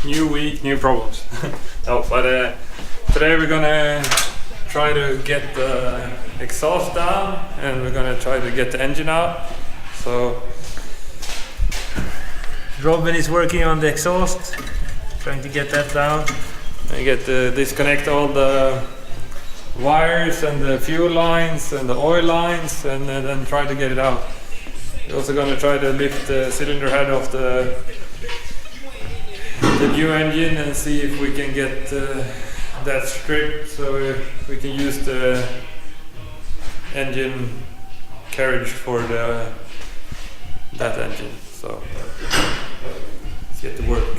new week, new problems. No, but today we're gonna try to get the exhaust down and we're gonna try to get the engine out. So Robin is working on the exhaust, trying to get that down and disconnect all the wires and the fuel lines and the oil lines and then try to get it out. We're also going to try to lift the cylinder head off the new engine and see if we can get that stripped so we can use the engine carriage for that engine. So let's get to work.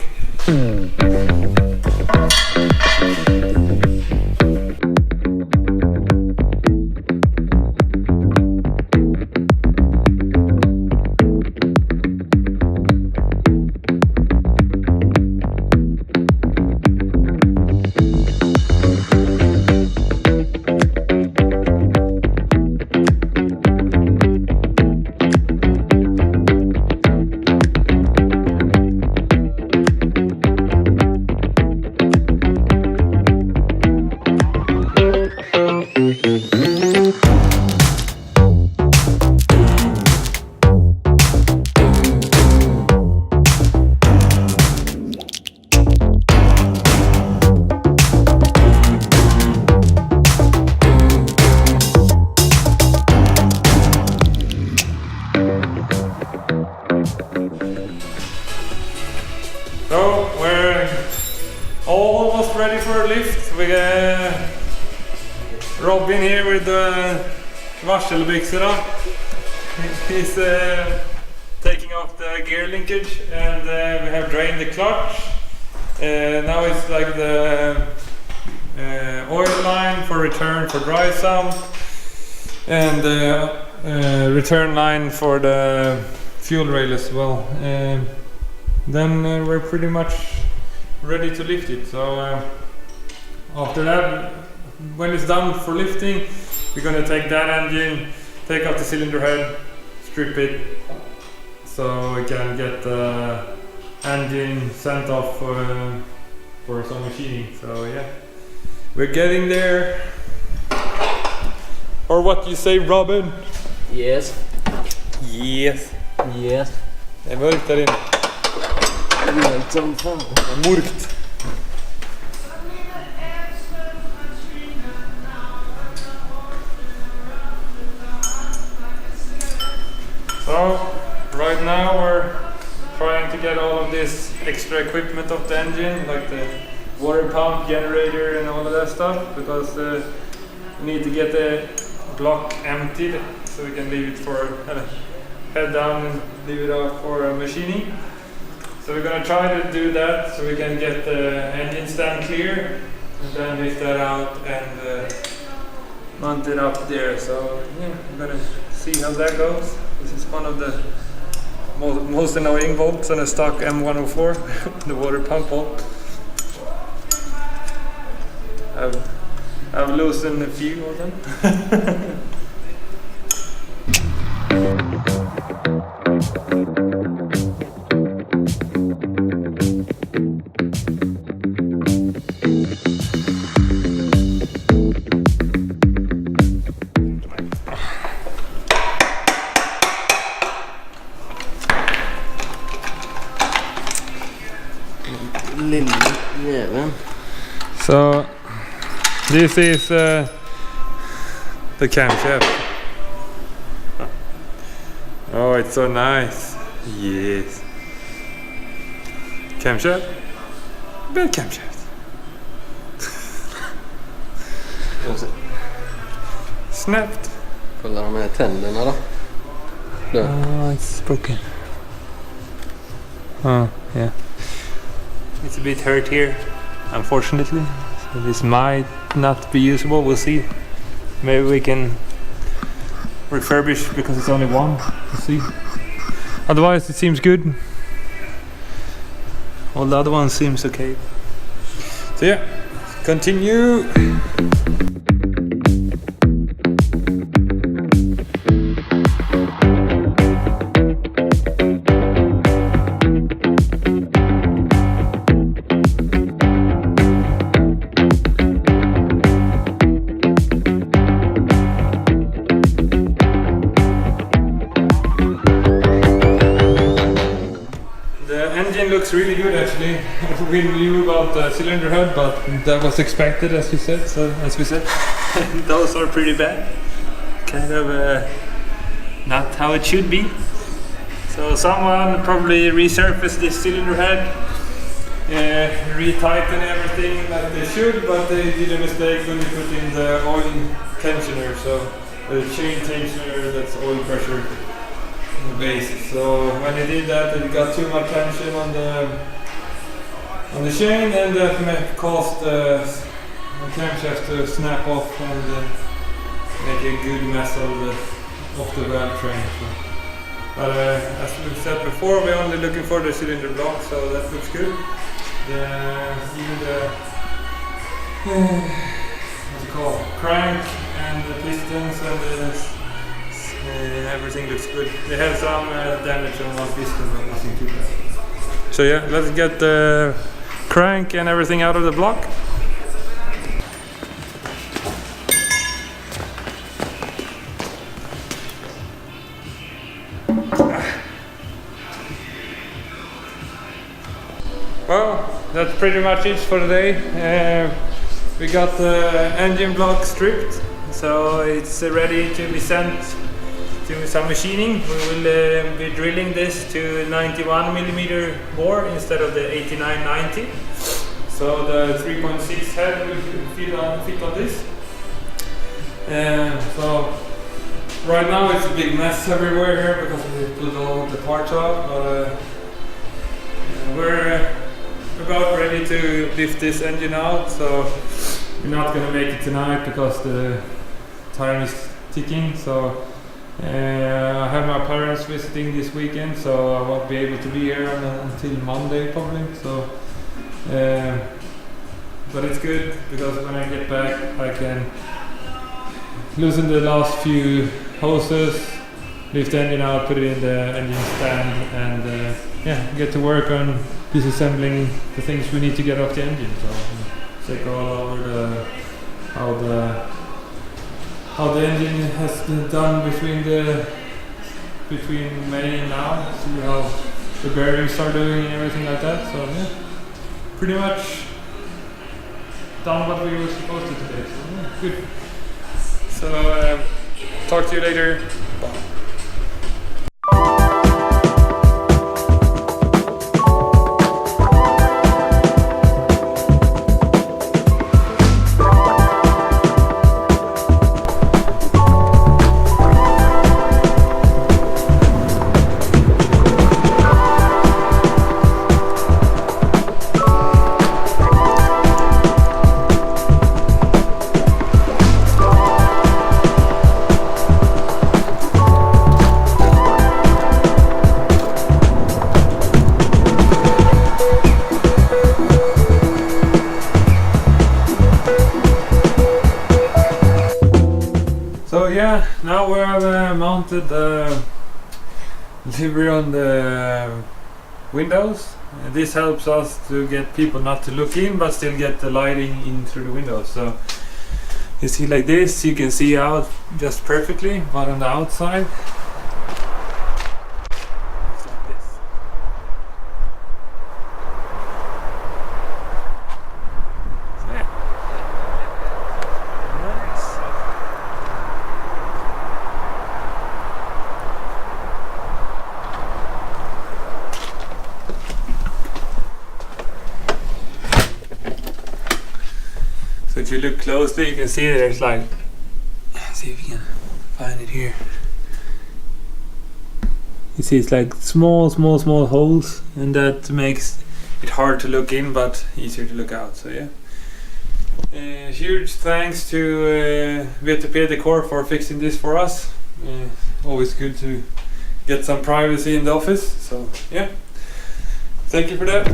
So we're almost ready for a lift. We got Robin here with the varselbyxorna. He's taking off the gear linkage and we have drained the clutch. Now it's like the oil line for return for dry sump and the return line for the fuel rail as well. Then we're pretty much ready to lift it. So after that, when it's done for lifting, we're gonna take that engine, take out the cylinder head, strip it, so we can get the engine sent off for some machining. So yeah, we're getting there. Or what you say, Robin? Yes. Yes. Yes. Det är mörkt där inne. Mörkt som fan. Mörkt. So, right now we're trying to get all of this extra equipment of the engine, like the water pump, generator and all of that stuff, because we need to get the block emptied so we can leave it for head down and leave it out for machining. So we're gonna try to do that so we can get the engine stand clear and then lift that out and mount it up there. So yeah, we're gonna see how that goes. This is one of the most annoying bolts on a stock M104, the water pump bolt. I've loosened a few of them. So this is the camshaft. Oh, it's so nice. Yes. Camshaft. Bad camshaft. Snapped. Kolla de här tänderna då. Oh, it's broken. Oh, yeah. It's a bit hurt here, unfortunately. So this might not be usable, we'll see. Maybe we can refurbish because it's only one, we'll see. Otherwise it seems good. All the other ones seems okay. So yeah, continue. engine looks really good actually. We knew about the cylinder head, but that was expected, as you said. So as we said, those are pretty bad. Kind of not how it should be. So someone probably resurfaced this cylinder head, retighten everything like they should, but they did a mistake when they put in the oil tensioner. So the chain tensioner, that's oil pressure base. So when they did that, it got too much tension on the chain, and that caused the camshaft to snap off and make a good mess of the valve train. So, but as we said before, we're only looking for the cylinder block, so that looks good. Even the what's it called, crank and the pistons and everything looks good. They have some damage on one piston, but nothing too bad. So yeah, let's get the crank and everything out of the block. Well, that's pretty much it for today. We got the engine block stripped, so it's ready to be sent to some machining. We will be drilling this to 91mm bore instead of the 8990. So the 3.6 head will fit on this. So right now it's a big mess everywhere here because we put all the parts out. But we're about ready to lift this engine out, so we're not going to make it tonight because the time is ticking. So I have my parents visiting this weekend, so I won't be able to be here until Monday probably. So but it's good because when I get back I can loosen the last few hoses, lift the engine out, put it in the engine stand, and yeah, get to work on disassembling the things we need to get off the engine. So check all over how the engine has been done between May and now. See how the bearings are doing and everything like that. So yeah, pretty much done what we were supposed to today. So yeah, good. So talk to you later. Bye. Yeah, now we have mounted the livery on the windows. This helps us to get people not to look in but still get the lighting in through the windows. So you see like this, you can see out just perfectly, but on the outside it's like this. So yeah. Nice. So if you look closely, you can see there's like, see if you can find it here. You see it's like small holes, and that makes it hard to look in but easier to look out. So yeah, huge thanks to WTP Dekor for fixing this for us. Always good to get some privacy in the office. So yeah, thank you for that.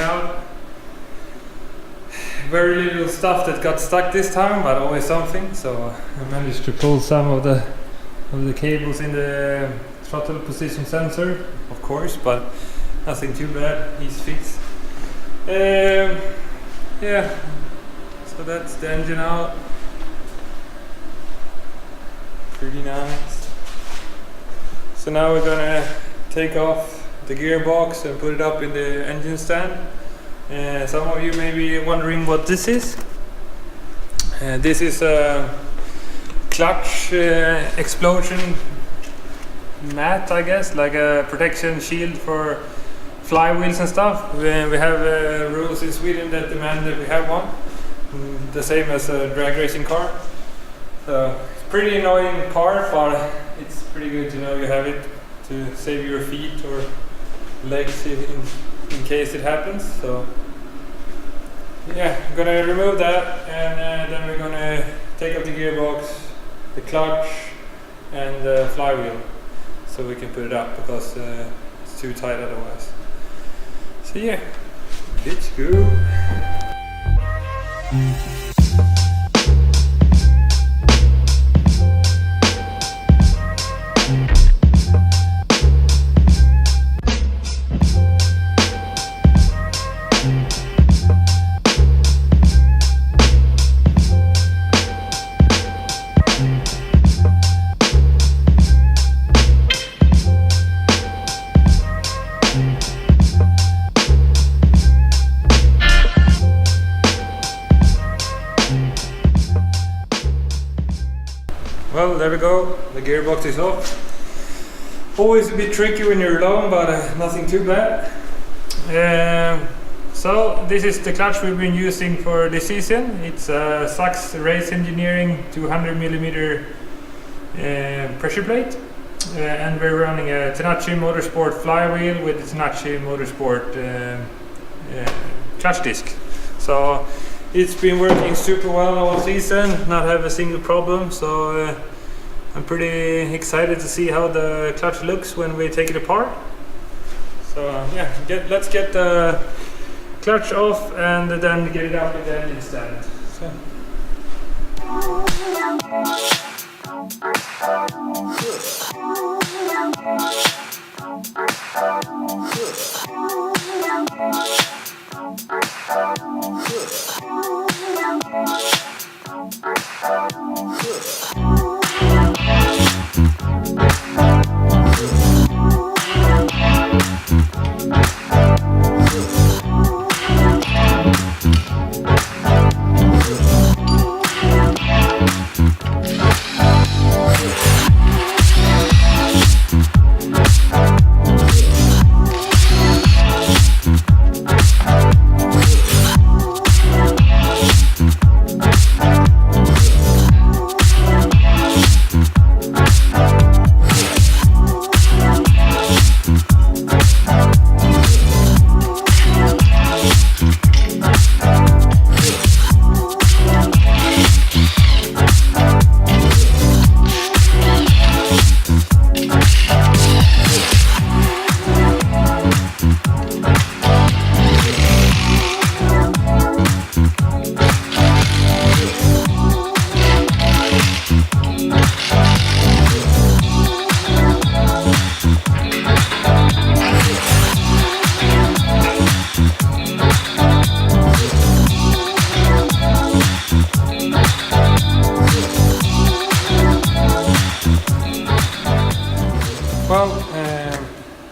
out. Very little stuff that got stuck this time, but always something. So I managed to pull some of the cables in the throttle position sensor, of course, but nothing too bad. He's fixed. Yeah, so that's the engine out. Pretty nice. So now we're gonna take off the gearbox and put it up in the engine stand. Some of you may be wondering what this is. This is a clutch explosion mat, I guess, like a protection shield for flywheels and stuff. We have rules in Sweden that demand that we have one, the same as a drag racing car. So it's pretty annoying part, but it's pretty good to know you have it to save your feet or legs in case it happens. So yeah, I'm gonna remove that, and then we're gonna take up the gearbox, the clutch, and the flywheel, so we can put it up because it's too tight otherwise. So yeah, let's go. Well, there we go, the gearbox is off. Always a bit tricky when you're alone, but nothing too bad. So this is the clutch we've been using for this season. It's a Sachs Race Engineering 200mm pressure plate. And we're running a Tenachi Motorsport flywheel with a Tenachi Motorsport clutch disc. So it's been working super well all season, not have a single problem, so I'm pretty excited to see how the clutch looks when we take it apart. So yeah, let's get the clutch off and then get it up in the engine stand. So.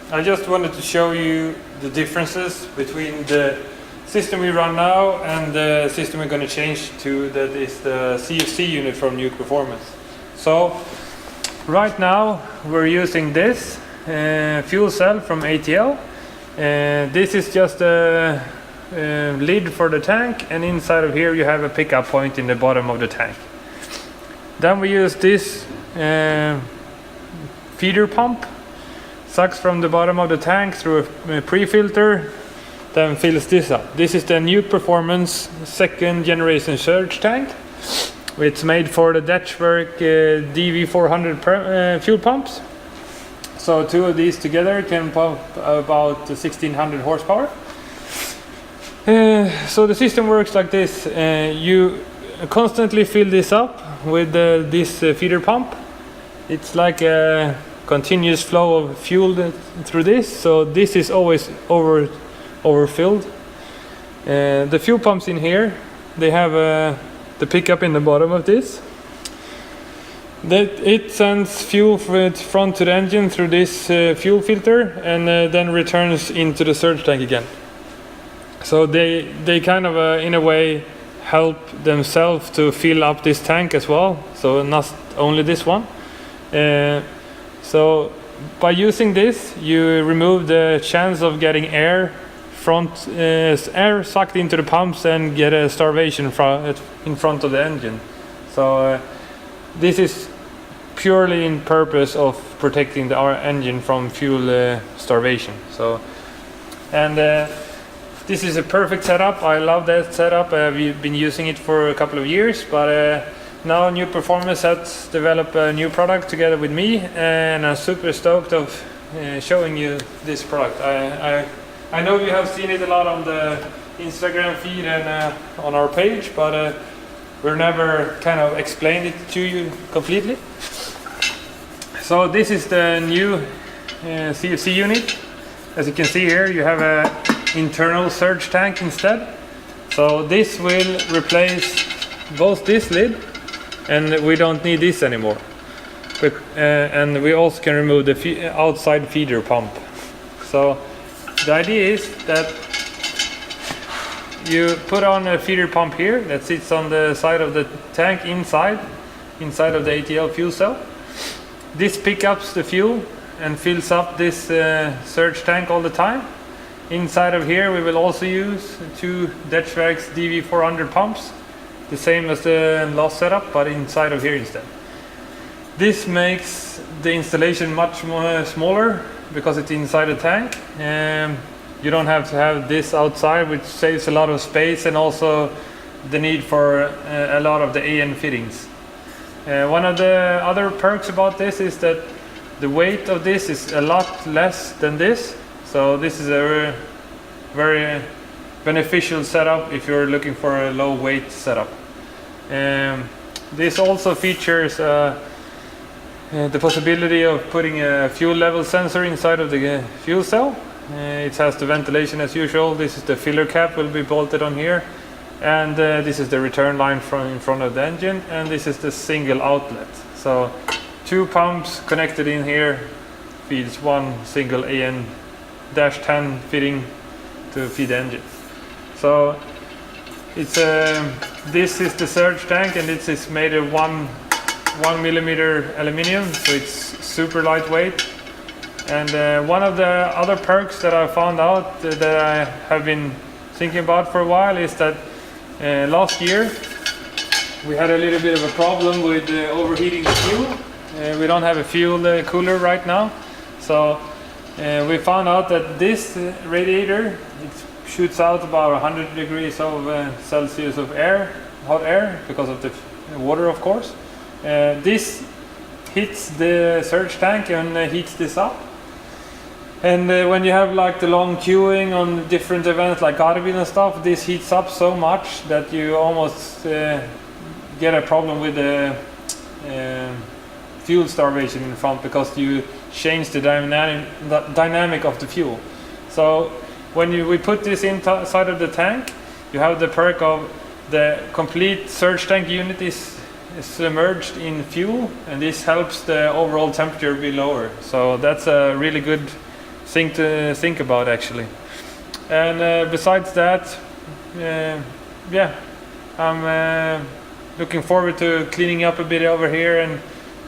I just wanted to show you the differences between the system we run now and the system we're going to change to, that is the CFC unit from Nuke Performance. So right now we're using this fuel cell from ATL. This is just a lid for the tank, and inside of here you have a pickup point in the bottom of the tank. Then we use this feeder pump, sucks from the bottom of the tank through a pre-filter, then fills this up. This is the Nuke Performance second generation surge tank. It's made for the Dutchwork DV400 fuel pumps. So two of these together can pump about 1600 horsepower. So the system works like this. You constantly fill this up with this feeder pump. It's like a continuous flow of fuel through this, so this is always overfilled. The fuel pumps in here, they have the pickup in the bottom of this. It sends fuel front to the engine through this fuel filter, and then returns into the surge tank again. So they kind of in a way help themselves to fill up this tank as well, so not only this one. So by using this, you remove the chance of getting air sucked into the pumps and get a starvation in front of the engine. So this is purely in purpose of protecting our engine from fuel starvation. So, and this is a perfect setup. I love that setup. We've been using it for a couple of years, but now New Performance has developed a new product together with me, and I'm super stoked of showing you this product. I know you have seen it a lot on the Instagram feed and on our page, but we're never kind of explained it to you completely. So this is the new CFC unit. As you can see here, you have an internal surge tank instead. So this will replace both this lid, and we don't need this anymore. And we also can remove the outside feeder pump. So the idea is that you put on a feeder pump here that sits on the side of the tank inside of the ATL fuel cell. This picks up the fuel and fills up this surge tank all the time. Inside of here we will also use two Detschwerks DV400 pumps, the same as the last setup, but inside of here instead. This makes the installation much more smaller because it's inside the tank. You don't have to have this outside, which saves a lot of space and also the need for a lot of the AN fittings. One of the other perks about this is that the weight of this is a lot less than this. So this is a very beneficial setup if you're looking for a low weight setup. This also features the possibility of putting a fuel level sensor inside of the fuel cell. It has the ventilation as usual. This is the filler cap will be bolted on here, and this is the return line in front of the engine, and this is the single outlet. So two pumps connected in here feeds one single AN-10 fitting to feed the engine. So it's this is the surge tank, and this is made of 1 millimeter aluminium, so it's super lightweight. And one of the other perks that I found out that I have been thinking about for a while is that last year we had a little bit of a problem with overheating the fuel. We don't have a fuel cooler right now, so we found out that this radiator, it shoots out about 100 degrees of Celsius of air, hot air, because of the water, of course. This hits the surge tank and heats this up. And when you have like the long queuing on different events like Garvin and stuff, this heats up so much that you almost get a problem with the fuel starvation in front, because you change the dynamic of the fuel. So when we put this inside of the tank, you have the perk of the complete surge tank unit is submerged in fuel, and this helps the overall temperature be lower. So that's a really good thing to think about, actually. And besides that, yeah, I'm looking forward to cleaning up a bit over here, and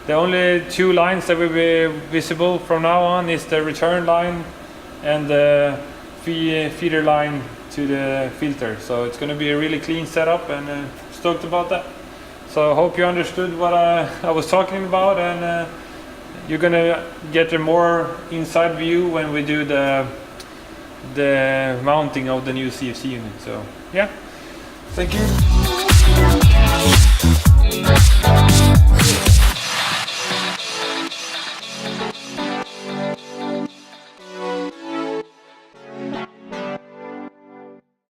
the only two lines that will be visible from now on is the return line and the feeder line to the filter. So it's going to be a really clean setup, and stoked about that. So I hope you understood what I was talking about, and you're gonna get a more inside view when we do the mounting of the new CFC unit. So yeah, thank you.